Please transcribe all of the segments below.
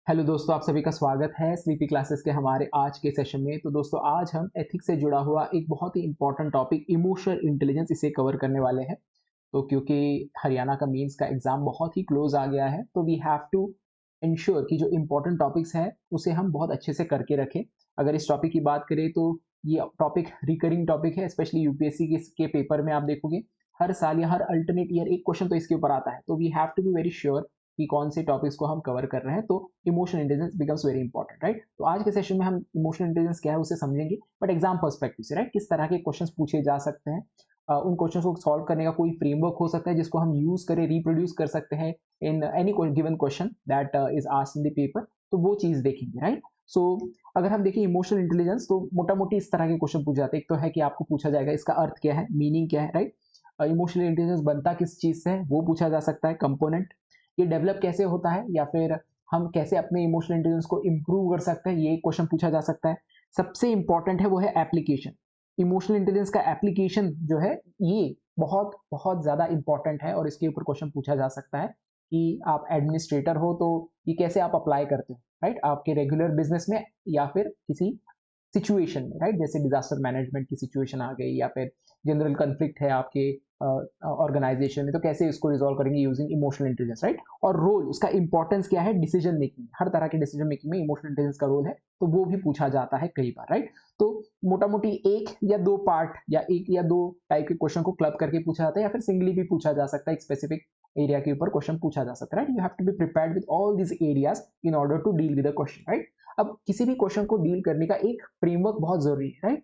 Hello दोस्तों, आप सभी का स्वागत है स्लीपी क्लासेस के हमारे आज के सेशन में। तो दोस्तों, आज हम एथिक्स से जुड़ा हुआ एक बहुत ही इंपॉर्टेंट टॉपिक इमोशनल इंटेलिजेंस इसे कवर करने वाले हैं। तो क्योंकि हरियाणा का मेंस का एग्जाम बहुत ही क्लोज आ गया है, तो वी हैव टू इंश्योर कि जो इंपॉर्टेंट टॉपिक्स हैं उसे हम बहुत अच्छे से करके रखें। अगर इस टॉपिक की बात करें तो ये टॉपिक रिकरिंग टॉपिक है, स्पेशली यूपीएससी के पेपर में आप देखोगे हर साल या हर अल्टरनेट ईयर एक क्वेश्चन तो इसके ऊपर आता है। तो we have to be very sure कि कौन से टॉपिक्स को हम कवर कर रहे हैं। तो emotional intelligence becomes very important, right. तो आज के सेशन में हम इमोशनल इंटेलिजेंस क्या है उसे समझेंगे, बट एग्जाम पर्सपेक्टिव से, राइट। किस तरह के क्वेश्चंस पूछे जा सकते हैं, उन क्वेश्चंस को सॉल्व करने का कोई फ्रेमवर्क हो सकता है जिसको हम यूज करें, रिप्रोड्यूस कर सकते हैं in any given question that is asked in the paper. तो वो चीज देखेंगे, राइट। सो अगर हम देखें इमोशनल इंटेलिजेंस, तो मोटा मोटी इस तरह के क्वेश्चन पूछे जाते हैं। एक तो है कि आपको पूछा जाएगा इसका अर्थ क्या है, मीनिंग क्या है, राइट। इमोशनल इंटेलिजेंस बनता किस चीज से है वो पूछा जा सकता है, कंपोनेंट ये डेवलप कैसे होता है, या फिर हम कैसे अपने इमोशनल इंटेलिजेंस को इम्प्रूव कर सकते हैं, ये क्वेश्चन पूछा जा सकता है। सबसे इंपॉर्टेंट है वो है एप्लीकेशन। इमोशनल इंटेलिजेंस का एप्लीकेशन जो है ये बहुत बहुत ज्यादा इंपॉर्टेंट है, और इसके ऊपर क्वेश्चन पूछा जा सकता है कि आप एडमिनिस्ट्रेटर हो तो ये कैसे आप अप्लाई करते हो, राइट, आपके रेगुलर बिजनेस में या फिर किसी सिचुएशन में, राइट। जैसे डिजास्टर मैनेजमेंट की सिचुएशन आ गई, या फिर जनरल कन्फ्लिक्ट है आपके ऑर्गेनाइजेशन में, तो कैसे इसको रिजॉल्व करेंगे यूजिंग इमोशनल इंटेलिजेंस, राइट। और रोल उसका इंपॉर्टेंस क्या है डिसीजन मेकिंग, हर तरह के डिसीजन मेकिंग में इमोशनल इंटेलिजेंस का रोल है, तो वो भी पूछा जाता है कई बार, राइट। तो मोटा मोटी एक या दो पार्ट या एक या दो टाइप के क्वेश्चन को क्लब करके पूछा जाता है, या फिर सिंगली भी पूछा जा सकता है, एक स्पेसिफिक एरिया के ऊपर क्वेश्चन पूछा जा सकता है, right. You have to be prepared with all this areas in order to deal with the question, right. अब किसी भी क्वेश्चन को डील करने का एक फ्रेमवर्क बहुत जरूरी है, राइट।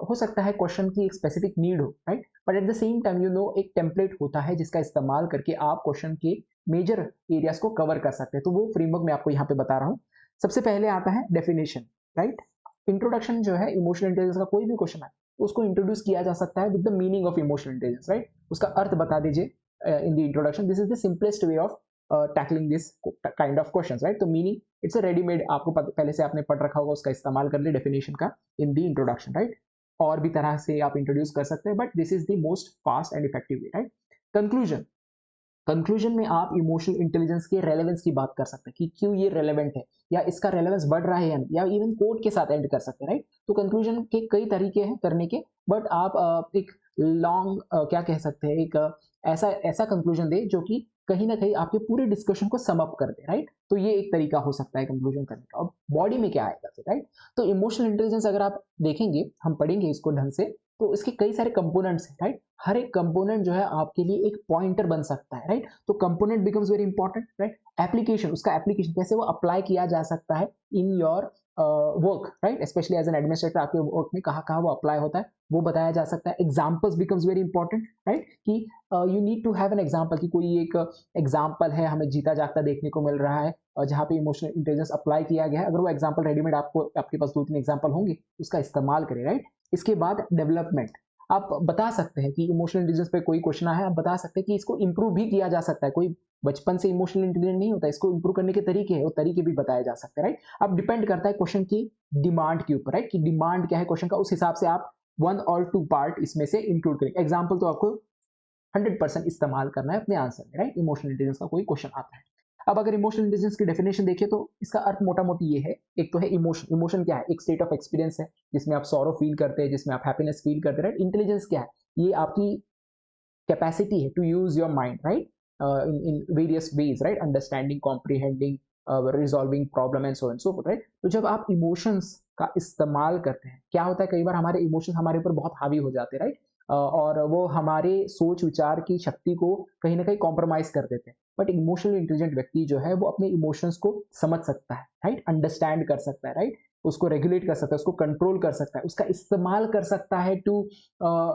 हो सकता है क्वेश्चन की एक स्पेसिफिक नीड हो, right, but at the same time एक टेम्पलेट होता है जिसका इस्तेमाल करके आप क्वेश्चन के मेजर एरियाज को कवर कर सकते हैं। तो वो फ्रेमवर्क मैं आपको यहाँ पे बता रहा हूँ। सबसे पहले आता है डेफिनेशन, राइट। इंट्रोडक्शन जो है इमोशनल इंटेलिजेंस का, कोई भी क्वेश्चन है उसको इंट्रोड्यूस किया जा सकता है with the meaning of emotional intelligence, right. उसका अर्थ बता दीजिए in the introduction. This is the simplest way of tackling this kind of questions, right. तो मीनिंग इट्स अ रेडीमेड, आपको पहले से आपने पढ़ रखा होगा, उसका इस्तेमाल कर ले डेफिनेशन का इन दी इंट्रोडक्शन, राइट। और भी तरह से आप इंट्रोड्यूस कर सकते हैं, but this is the most fast and effective way, right. Conclusion, conclusion में आप इमोशनल इंटेलिजेंस के रेलेवेंस की बात कर सकते हैं कि क्यों ये रेलेवेंट है, या इसका रेलेवेंस बढ़ रहा है या इवन कोड के साथ एंड कर सकते हैं, राइट। तो कंक्लूजन के कई तरीके हैं करने के, बट आप एक लॉन्ग क्या कह सकते हैं, एक ऐसा ऐसा कंक्लूजन दे जो कि कहीं ना कहीं आपके पूरे डिस्कशन को सम अप कर दे, राइट। तो ये एक तरीका हो सकता है कंक्लूजन करने का। अब बॉडी में क्या आएगा फिर, राइट। तो इमोशनल इंटेलिजेंस अगर आप देखेंगे, हम पढ़ेंगे इसको ढंग से, तो इसके कई सारे कंपोनेंट्स हैं, राइट। हर एक कंपोनेंट जो है आपके लिए एक पॉइंटर बन सकता है, राइट। तो component becomes very important, right. Application, उसका एप्लीकेशन कैसे वो अप्लाई किया जा सकता है in your work, right. Specially as an administrator आपके वर्क में कहाँ कहाँ वो अप्लाई होता है वो बताया जा सकता है। Examples becomes very important, right, कि you need to have an example, कि कोई एक एग्जाम्पल है हमें जीता जागता देखने को मिल रहा है जहाँ पे इमोशनल इंटेलिजेंस अप्लाई किया गया है। अगर वो एग्जाम्पल रेडीमेड आपको, आपके पास दो तीन एग्जाम्पल होंगे, उसका इस्तेमाल करें, राइट। इसके बाद डेवलपमेंट, आप बता सकते हैं कि इमोशनल इंटेलिजेंस पे कोई क्वेश्चन आया है, आप बता सकते हैं कि इसको इंप्रूव भी किया जा सकता है। कोई बचपन से इमोशनल इंटेलिजेंट नहीं होता, इसको इंप्रूव करने के तरीके हैं, वो तरीके भी बताए जा सकते हैं, राइट। अब डिपेंड करता है क्वेश्चन की डिमांड के ऊपर, राइट, कि डिमांड क्या है क्वेश्चन का, उस हिसाब से आप वन और टू पार्ट इसमें से इंक्लूड करेंगे। एग्जाम्पल तो आपको 100% इस्तेमाल करना है अपने आंसर में, राइट। इमोशनल इंटेलिजेंस का कोई क्वेश्चन आता है। अब अगर इमोशनल इंटेलिजेंस की डेफिनेशन देखिए तो इसका अर्थ मोटा मोटी ये है, एक तो है इमोशन। इमोशन क्या है, एक स्टेट ऑफ एक्सपीरियंस है जिसमें आप सॉरो फील करते हैं, जिसमें आप हैप्पीनेस फील करते हैं, राइट। इंटेलिजेंस क्या है, ये आपकी कैपेसिटी है to use your mind, right, in various ways, right, understanding, comprehending, resolving problem and so and so forth, right. तो जब आप इमोशंस का इस्तेमाल करते हैं, क्या होता है, कई बार हमारे इमोशंस हमारे ऊपर बहुत हावी हो जाते हैं, राइट। और वो हमारे सोच विचार की शक्ति को कहीं ना कहीं कॉम्प्रोमाइज कर देते हैं। बट इमोशनल इंटेलिजेंट व्यक्ति जो है वो अपने इमोशंस को समझ सकता है, राइट, अंडरस्टैंड कर सकता है, राइट, उसको रेगुलेट कर सकता है, उसको कंट्रोल कर सकता है, उसका इस्तेमाल कर सकता है टू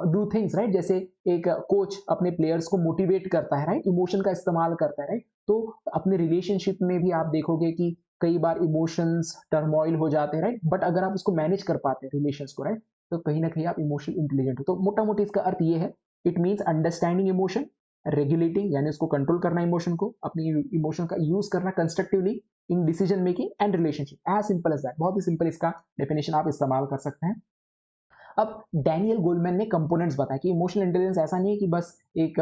डू थिंग्स, राइट। जैसे एक कोच अपने प्लेयर्स को मोटिवेट करता है, राइट, इमोशन का इस्तेमाल करता है, राइट। तो अपने रिलेशनशिप में भी आप देखोगे कि कई बार इमोशंस टर्मोइल हो जाते हैं, राइट, बट अगर आप उसको मैनेज कर पाते हैं रिलेशंस को, राइट, तो कहीं ना कहीं आप इमोशनल इंटेलिजेंट हो। तो मोटा मोटी इसका अर्थ ये है, it means understanding emotion, regulating यानी उसको कंट्रोल करना, इमोशन को, अपनी इमोशन का यूज करना constructively in decision making and relationship, as simple as that. बहुत ही सिंपल इसका डेफिनेशन आप इस्तेमाल कर सकते हैं। अब डैनियल गोलमैन ने कंपोनेंट्स बताया कि इमोशनल इंटेलिजेंस ऐसा नहीं है कि बस एक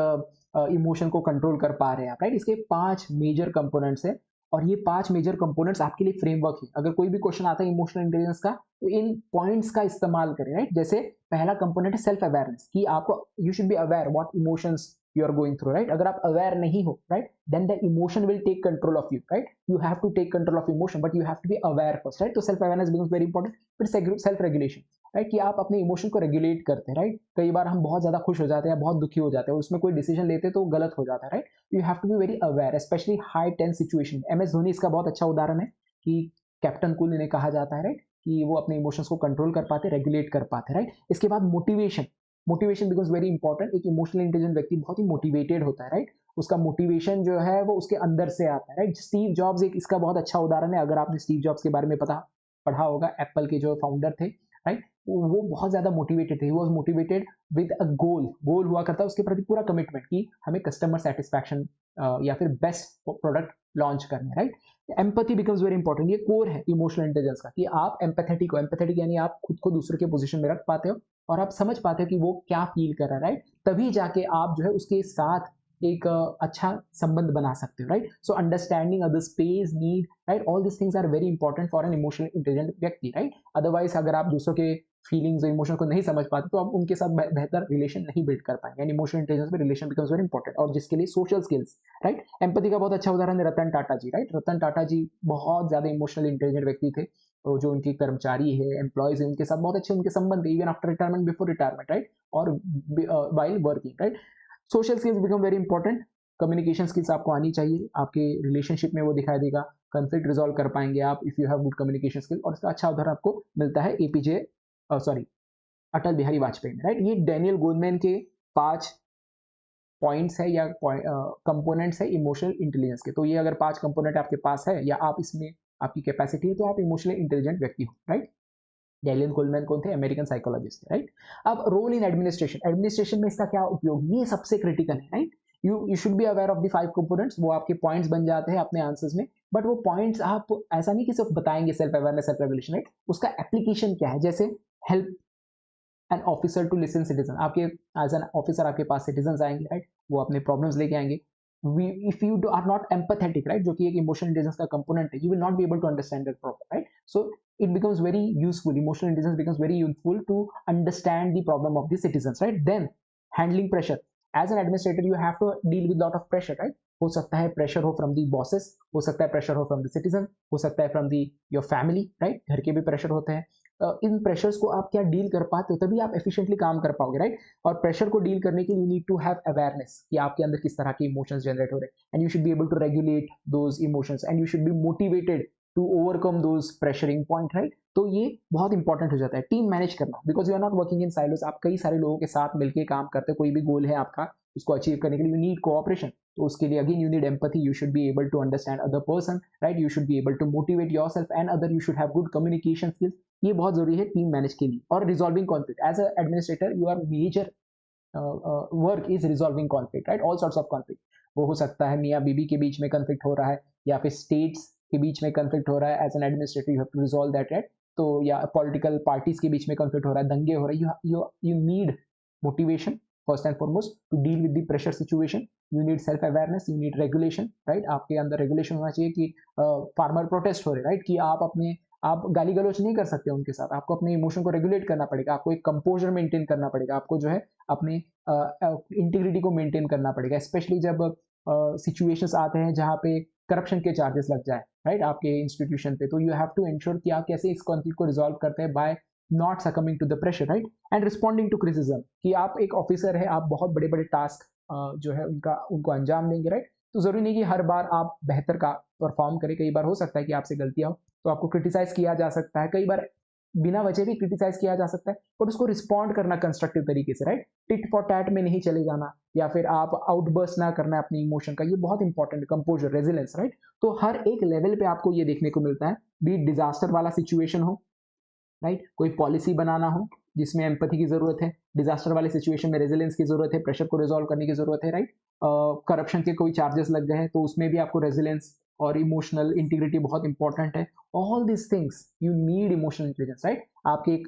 इमोशन को कंट्रोल कर पा रहे हैं आप, राइट। इसके 5 मेजर कंपोनेंट्स है। और ये 5 मेजर कंपोनेंट्स आपके लिए फ्रेमवर्क है। अगर कोई भी क्वेश्चन आता है इमोशनल इंटेलिजेंस का, तो इन पॉइंट्स का इस्तेमाल करें, राइट? जैसे पहला कंपोनेंट है सेल्फ अवेयरनेस, कि आपको you should be aware what emotions you are going through, right? अगर आप अवेयर नहीं हो, right, then the emotion will take control of you, right? You have to take control of emotion, but you have to be aware first, right? तो self awareness becomes very important. फिर self regulation, right, कि आप अपने emotion को regulate करते हैं, right? कई बार हम बहुत ज्यादा खुश हो जाते हैं, बहुत दुखी हो जाते हैं, उसमें कोई डिसीजन लेते हैं तो गलत हो जाता है, right? You have to be very aware, specially high tense situation. MS Dhoni इसका बहुत अच्छा उदाहरण है कि कैप्टन कूल इन्हें कहा जाता है, राइट, कि वो अपने इमोशंस को कंट्रोल कर पाते, रेगुलेट कर पाते, राइट? इसके बाद motivation, motivation becomes very important. एक इमोशनली इंटेलिजेंट व्यक्ति बहुत ही मोटिवेटेड होता है, राइट? उसका मोटिवेशन जो है वो उसके अंदर से आता है, राइट? स्टीव जॉब्स एक इसका बहुत अच्छा उदाहरण है। अगर आपने स्टीव जॉब्स के बारे में पढ़ा होगा, एप्पल के जो फाउंडर थे, राइट, वो बहुत ज्यादा मोटिवेटेड थे। He was motivated with a goal हुआ करता है उसके प्रति पूरा कमिटमेंट, कि हमें कस्टमर सेटिस्फैक्शन या फिर बेस्ट प्रोडक्ट लॉन्च करना है, right? Empathy becomes very important. ये कोर है इमोशनल इंटेलिजेंस का, कि आप एम्पैथेटिक यानी आप खुद को दूसरे के पोजीशन में रख पाते हो और आप समझ पाते हो कि वो क्या फील कर रहा है, राइट? तभी जाके आप जो है उसके साथ एक अच्छा संबंध बना सकते हो, right? So understanding other space need, right, all this things are very important for an emotional intelligent व्यक्ति, राइट? अदरवाइज अगर आप दूसरों के फीलिंग्स और इमोशन को नहीं समझ पाते तो आप उनके साथ बेहतर रिलेशन नहीं बिल्ड कर पाएंगे। एंड इमोशनल इंटेलिजेंस में रिलेशन बिकम्स वेरी इंपॉर्टेंट, और जिसके लिए सोशल स्किल्स, राइट? एम्पैथी का बहुत अच्छा उदाहरण है रतन टाटा जी, राइट? रतन टाटा जी बहुत ज्यादा इमोशनल इंटेलिजेंट व्यक्ति थे। तो जो उनके कर्मचारी है, एम्प्लॉयज है, उनके साथ बहुत अच्छे उनके संबंध है, even after retirement, before retirement, right, और while working, right? Social skills become very important. Communication skills आपको आनी चाहिए, आपके रिलेशनशिप में वो दिखाई देगा, कंफ्लिक्ट रिजॉल्व कर पाएंगे आप if you have good communication skill. और इसका अच्छा उदाहरण आपको मिलता है एपीजे सॉरी अटल बिहारी वाजपेयी में, राइट? ये डैनियल गोलमैन के 5 पॉइंट्स है या कंपोनेंट्स है इमोशनल इंटेलिजेंस के। तो ये अगर 5 कंपोनेंट आपके पास है या आप इसमें आपकी कैपेसिटी है, तो आप इमोशनली इंटेलिजेंट व्यक्ति हो, राइट? डैनियल गोलमैन कौन थे? अमेरिकन साइकोलॉजिस्ट थे, राइट? अब रोल इन एडमिनिस्ट्रेशन, एडमिनिस्ट्रेशन में इसका क्या उपयोग, ये सबसे क्रिटिकल है, right? You should be aware of the 5 components. वो आपके पॉइंट्स बन जाते हैं अपने आंसर्स में, बट वो पॉइंट्स आप ऐसा नहीं कि सिर्फ बताएंगे self awareness, self regulation, right? उसका एप्लीकेशन क्या है? जैसे help an officer to listen citizen, आपके एज एन ऑफिसर आपके पास सिटीजन आएंगे, राइट? वो अपने प्रॉब्लम्स लेके आएंगे। If you are not empathetic, right, जो कि एक इमोशनल इंटेलिजेंस का कंपोनेंट है, you will not be able to understand that problem, right? So it becomes very useful, emotional intelligence becomes very useful to understand the problem of the citizens, right? Then handling pressure, as an administrator you have to deal with lot of pressure, right? हो सकता है pressure हो from the bosses, हो सकता है pressure हो from the citizen, हो सकता है from the your family, right? घर के भी pressure होते हैं। इन प्रेशर्स को आप क्या डील कर पाते हो, तभी आप एफिशिएंटली काम कर पाओगे, राइट? और प्रेशर को डील करने के लिए you need to have awareness कि आपके अंदर किस तरह के इमोशंस जनरेट हो रहे हैं, and you should be able to regulate those emotions, and you should be motivated to overcome those pressuring point, right? तो ये बहुत इंपॉर्टेंट हो जाता है टीम मैनेज करना, because you are not working in silos. आप कई सारे लोगों के साथ मिलकर काम करते हो, कोई भी गोल है आपका, उसको अचीव करने के लिए यू नीड कोऑपरेशन। तो उसके लिए again you need empathy, you should be able to understand other person, right? You should be able to motivate yourself and other, you should have good communication skills. ये बहुत जरूरी है team manage के लिए। और resolving conflict, as a administrator you are major work is resolving conflict, right? All sorts of conflict. वो हो सकता है मियाँ बीबी के बीच में कॉन्फ्लिक्ट हो रहा है, या फिर स्टेट्स के बीच में कॉन्फ्लिक्ट हो रहा है, as an administrator you have to resolve that, right? तो या पॉलिटिकल पार्टीज के बीच में कॉन्फ्लिक्ट हो रहा है, दंगे हो रहे हैं, you need motivation first and foremost to deal with the pressure situation. You need self awareness, you need regulation, right? आपके अंदर रेगुलेशन होना चाहिए कि फार्मर प्रोटेस्ट हो रहे, राइट? कि आप गाली गलौज नहीं कर सकते उनके साथ, आपको अपने इमोशन को रेगुलेट करना पड़ेगा, आपको एक कंपोजर मेंटेन करना पड़ेगा, आपको जो है अपने इंटीग्रिटी को मेंटेन करना पड़ेगा, स्पेशली जब सिचुएशंस आते हैं जहाँ पे करप्शन के चार्जेस लग जाए, राइट, आपके इंस्टीट्यूशन पे। तो यू हैव टू इंश्योर कि आप कैसे इस कॉन्फ्लिक्ट को रिजॉल्व करते हैं by not succumbing to the pressure, right? And responding to criticism, कि आप एक ऑफिसर है, आप बहुत बड़े बड़े टास्क जो है उनको अंजाम देंगे, राइट? तो जरूरी नहीं कि हर बार आप बेहतर का परफॉर्म करें, कई बार हो सकता है कि आपसे गलतियां हो, तो आपको क्रिटिसाइज किया जा सकता है, कई बार बिना वजह भी क्रिटिसाइज किया जा सकता है, और उसको रिस्पॉन्ड करना कंस्ट्रक्टिव तरीके से, राइट? टिट फॉर टैट में नहीं चले जाना, या फिर आप आउटबर्स्ट ना करना अपनी इमोशन का, ये बहुत इंपॉर्टेंट है। Composer, resilience, right? तो हर एक लेवल पे आपको ये देखने को मिलता है, बी डिजास्टर वाला सिचुएशन हो, राइट? कोई पॉलिसी बनाना हो जिसमें एम्पैथी की जरूरत है, डिजास्टर वाले सिचुएशन में रेजिलेंस की जरूरत है, प्रेशर को रिजॉल्व करने की जरूरत है, राइट? करप्शन के कोई चार्जेस लग गए हैं तो उसमें भी आपको रेजिलेंस और इमोशनल इंटीग्रिटी बहुत इंपॉर्टेंट है। All this things you need emotional intelligence, right. आपके एक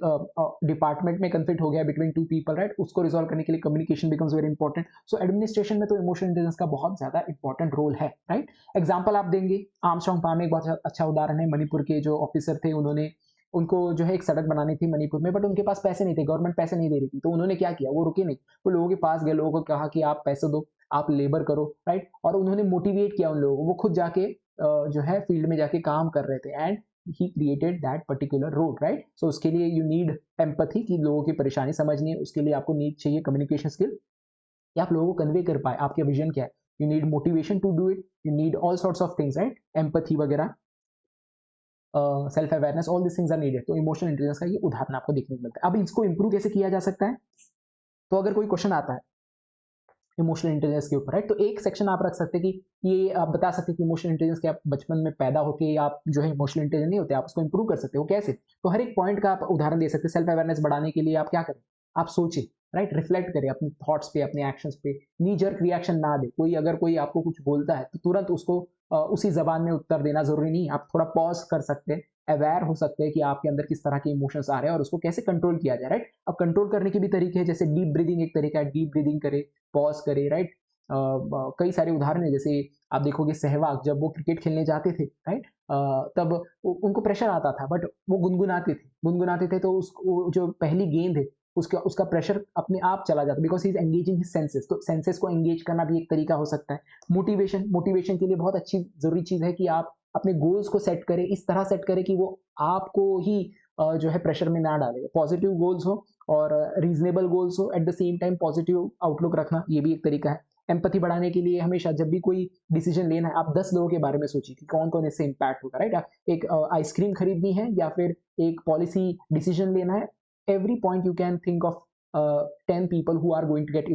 डिपार्टमेंट में कंफ्लिक्ट हो गया बिटवीन टू पीपल, राइट, उसको रिजॉल्व करने के लिए communication becomes very important. So administration में तो इमोशनल इंटेलिजेंस का बहुत ज्यादा इंपॉर्टेंट रोल है, राइट। एग्जाम्पल आप देंगे, आर्मस्ट्रांग पाम एक बहुत अच्छा उदाहरण है। मणिपुर के जो ऑफिसर थे, उन्होंने उनको जो है एक सड़क बनानी थी मणिपुर में, बट उनके पास पैसे नहीं थे, गवर्नमेंट पैसे नहीं दे रही थी। तो उन्होंने क्या किया, वो रुके नहीं, वो लोगों के पास गए, लोगों को कहा कि आप पैसे दो, आप लेबर करो, राइट। और उन्होंने मोटिवेट किया उन लोगों को, वो खुद जाके जो है फील्ड में जाके काम कर रहे थे, and he created that particular road, right. So उसके लिए यू नीड एम्पैथी, कि लोगों की परेशानी समझनी है। उसके लिए आपको नीड चाहिए कम्युनिकेशन स्किल, कि आप लोगों को कन्वे कर पाए आपके विजन क्या है। You need motivation to do it, you need all sorts of things, right, empathy वगैरह, self awareness, all this things are needed. तो इमोशनल इंटेलिजेंस का ये उदाहरण आपको देखने को मिलता है। अब इसको इंप्रूव कैसे किया जा सकता है, तो अगर कोई क्वेश्चन आता है इमोशनल इंटेलिजेंस के ऊपर, राइट, तो एक सेक्शन आप रख सकते हैं कि ये आप बता सकते हैं कि इमोशनल इंटेलिजेंस के आप बचपन में पैदा होके आप जो है इमोशनल इंटेलिजेंस नहीं होते, आप उसको इंप्रूव कर सकते हो कैसे। तो हर एक पॉइंट का आप उदाहरण दे सकते हैं। सेल्फ अवेयरनेस बढ़ाने के लिए आप क्या करें, आप सोचें, राइट, रिफ्लेक्ट करें अपने थॉट्स पे, अपने एक्शंस पे, नी जर्क रिएक्शन ना दे। कोई अगर कोई आपको कुछ बोलता है तो तुरंत उसको उसी जबान में उत्तर देना जरूरी नहीं, आप थोड़ा पॉज कर सकते हैं, अवेयर हो सकते हैं कि आपके अंदर किस तरह के इमोशंस आ रहे हैं और उसको कैसे कंट्रोल किया जाए, राइट। अब कंट्रोल करने के भी तरीके हैं, जैसे डीप ब्रीदिंग एक तरीका है, डीप ब्रीदिंग करे, पॉज करे, राइट। कई सारे उदाहरण है, जैसे आप देखोगे सहवाग जब वो क्रिकेट खेलने जाते थे, राइट, तब उनको प्रेशर आता था, बट वो गुनगुनाते थे, तो जो पहली गेंद है उसका उसका प्रेशर अपने आप चला जाता, because he is engaging his senses. तो सेंसेस को एंगेज करना भी एक तरीका हो सकता है। मोटिवेशन के लिए बहुत अच्छी जरूरी चीज है कि आप अपने गोल्स को सेट करें, इस तरह सेट करें कि वो आपको ही जो है प्रेशर में ना डाले। पॉजिटिव गोल्स हो और रीजनेबल गोल्स हो, at the same time positive outlook रखना, ये भी एक तरीका है। एम्पैथी बढ़ाने के लिए हमेशा जब भी कोई डिसीजन लेना है, आप 10 लोगों के बारे में सोचिए कि कौन कौन इससे इम्पैक्ट होगा, राइट। एक आइसक्रीम खरीदनी है या फिर एक पॉलिसी डिसीजन लेना है, every point you can think of 10 people who are going to get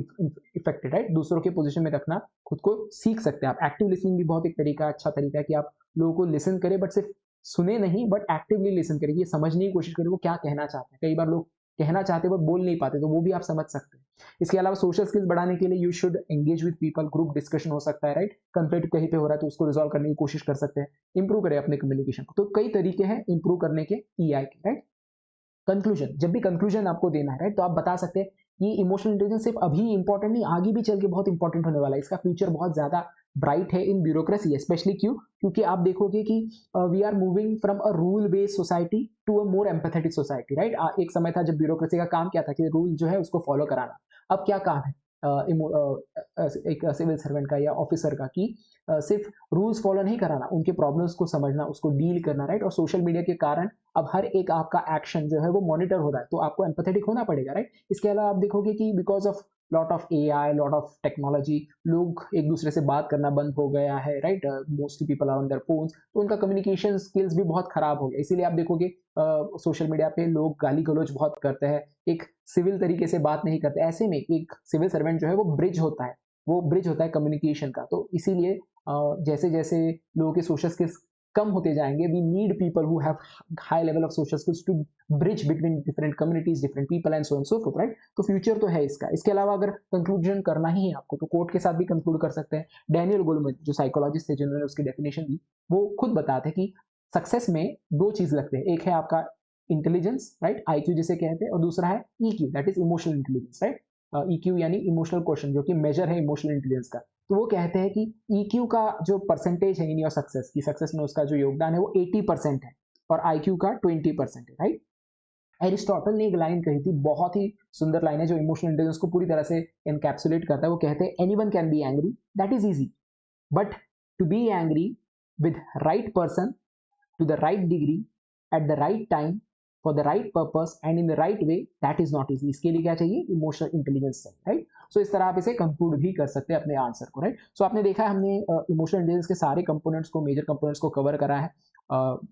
affected, right. दूसरों के पोजीशन में रखना, खुद को सीख सकते हैं आप। एक्टिव लिसनिंग भी बहुत एक तरीका, अच्छा तरीका है कि आप लोगों को लिसन करें, बट सिर्फ सुने नहीं, बट एक्टिवली लिसन करें, ये समझने की कोशिश करें वो क्या कहना चाहते हैं। कई बार लोग कहना चाहते हैं बट बोल नहीं पाते, तो वो भी आप समझ सकते हैं। इसके अलावा सोशल स्किल्स बढ़ाने के लिए you should engage with people, group discussion हो सकता है, राइट। कंफ्लिक्ट कहीं पे हो रहा है तो उसको रिजॉल्व करने की कोशिश कर सकते हैं, इंप्रूव करें अपने कम्युनिकेशन को। तो कई तरीके हैं इंप्रूव करने के ईआई के, राइट। कंक्लूजन, जब भी कंक्लूजन आपको देना है, राइट, तो आप बता सकते हैं कि इमोशनल इंटेलिजेंस सिर्फ अभी इंपॉर्टेंट नहीं, आगे भी चल के बहुत इंपॉर्टेंट होने वाला है। इसका फ्यूचर बहुत ज्यादा ब्राइट है इन ब्यूरोक्रेसी, स्पेशली क्योंकि आप देखोगे कि we are moving from a rule based society to a more empathetic society, right. एक समय था जब ब्यूरोक्रेसी का काम क्या था कि रूल जो है उसको फॉलो कराना। अब क्या काम है एक सिविल सर्वेंट का या ऑफिसर का, कि सिर्फ रूल्स फॉलो नहीं कराना, उनके प्रॉब्लम्स को समझना, उसको डील करना, राइट। और सोशल मीडिया के कारण अब हर एक आपका एक्शन जो है वो मॉनिटर हो रहा है, तो आपको एम्पैथेटिक होना पड़ेगा, राइट। इसके अलावा आप देखोगे कि because of lot of AI, lot of technology, लोग एक दूसरे से बात करना बंद हो गया है, right. Mostly people are on their phones, तो उनका कम्युनिकेशन स्किल्स भी बहुत खराब हो गया। इसीलिए आप देखोगे सोशल मीडिया पे लोग गाली गलौज बहुत करते हैं, एक सिविल तरीके से बात नहीं करते। ऐसे में एक सिविल सर्वेंट जो है वो ब्रिज होता है कम्युनिकेशन का। तो इसीलिए जैसे जैसे लोगों के सोशल स्किल्स कम होते जाएंगे, we need people who have high level of social skills to bridge between different communities, different people and so forth, right. तो फ्यूचर तो है इसका। इसके अलावा अगर कंक्लूजन करना ही है आपको, तो कोर्ट के साथ भी कंक्लूड कर सकते हैं। डैनियल गोलमैन जो साइकोलॉजिस्ट थे, जिन्होंने उसकी डेफिनेशन दी, वो खुद बताते हैं कि सक्सेस में दो चीज लगते हैं, एक है आपका इंटेलिजेंस, राइट, आईक्यू जिसे कहते हैं, और दूसरा है EQ, that is emotional intelligence, right. EQ यानी इमोशनल क्वेश्चन, जो कि मेजर है इमोशनल इंटेलिजेंस का। तो वो कहते हैं कि ईक्यू का जो परसेंटेज है इन योर सक्सेस की, सक्सेस में उसका जो योगदान है वो 80% है, और आईक्यू का 20% है, राइट। एरिस्टोटल ने एक लाइन कही थी, बहुत ही सुंदर लाइन है, जो इमोशनल इंटेलिजेंस को पूरी तरह से एनकैप्सुलेट करता है। वो कहते हैं anyone can be angry, that is easy, but to be angry with right person, to the right degree, at the right time, for the right purpose and in the right way, that is not easy। इसके लिए क्या चाहिए, emotional intelligence चाहिए, right. सो इस तरह आप इसे conclude भी कर सकते हैं अपने आंसर को, राइट। सो आपने देखा है हमने इमोशनल इंटेलिजेंस के सारे कंपोनेंट्स को, मेजर कंपोनेंट्स को कवर करा है।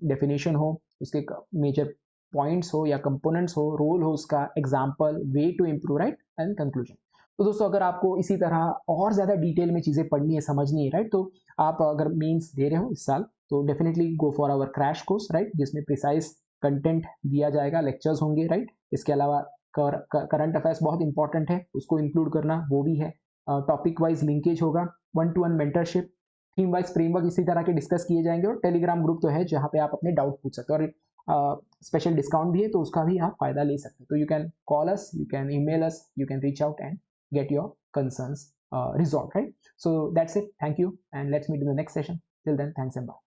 डेफिनेशन हो, उसके मेजर पॉइंट्स हो या कंपोनेंट्स हो, रोल हो उसका, example, way to improve, right, and conclusion. तो दोस्तों अगर आपको इसी तरह और ज़्यादा डिटेल में चीज़ें पढ़नी है, समझनी है, राइट, तो आप अगर मेंस दे रहे हो इस साल, तो definitely go for our crash course, right, जिसमें प्रिसाइज कंटेंट दिया जाएगा, लेक्चर्स होंगे, राइट। इसके अलावा करंट अफेयर्स बहुत इंपॉर्टेंट है, उसको इंक्लूड करना वो भी है। टॉपिक वाइज लिंकेज होगा, 1-to-1 mentorship, theme wise framework इसी तरह के डिस्कस किए जाएंगे, और टेलीग्राम ग्रुप तो है जहाँ पे आप अपने डाउट पूछ सकते हो, और स्पेशल डिस्काउंट भी है तो उसका भी आप फायदा ले सकते हो। तो you can call us, you can email us, you can reach out and get your concerns resolved, right? So that's it. Thank you, and let's meet in the next session. Till then, thanks and bye.